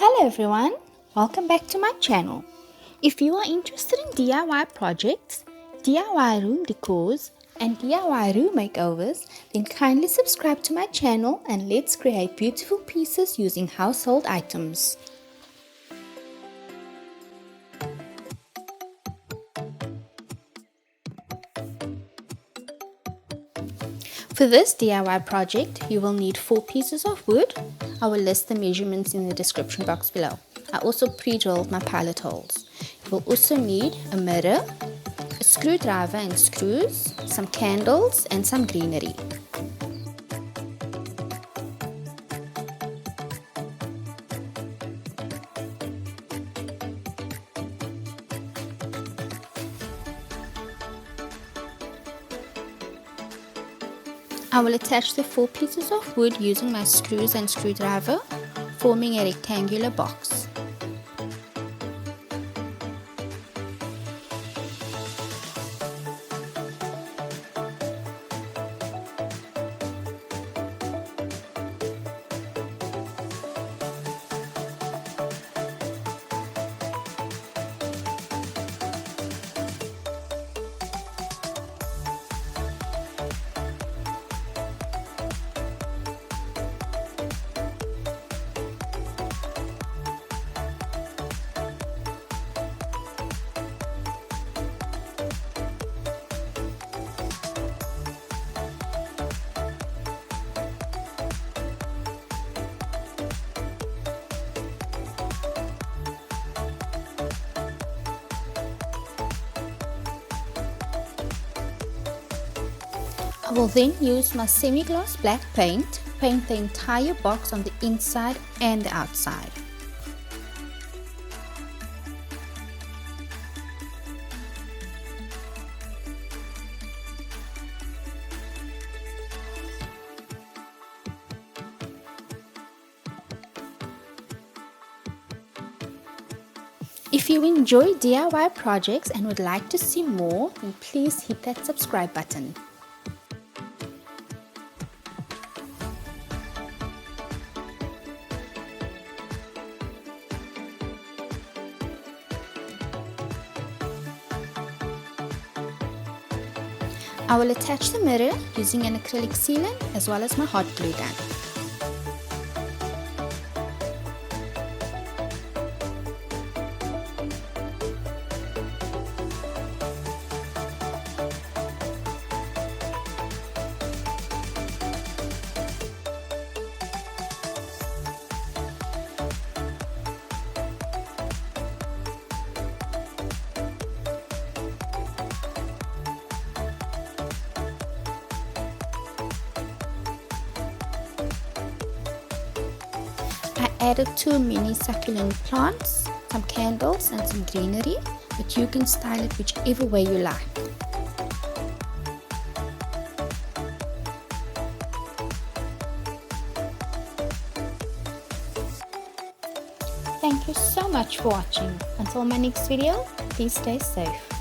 Hello everyone, welcome back to my channel. If you are interested in DIY projects, DIY room decors and DIY room makeovers, then kindly subscribe to my channel and let's create beautiful pieces using household items. For this DIY project, you will need 4 pieces of wood. I will list the measurements in the description box below. I also pre-drilled my pilot holes. You will also need a mirror, a screwdriver and screws, some candles and some greenery. I will attach the 4 pieces of wood using my screws and screwdriver, forming a rectangular box. I will then use my semi-gloss black paint the entire box on the inside and the outside. If you enjoy DIY projects and would like to see more, then please hit that subscribe button. I will attach the mirror using an acrylic sealant as well as my hot glue gun. I added 2 mini succulent plants, some candles and some greenery, but you can style it whichever way you like. Thank you so much for watching. Until my next video, please stay safe.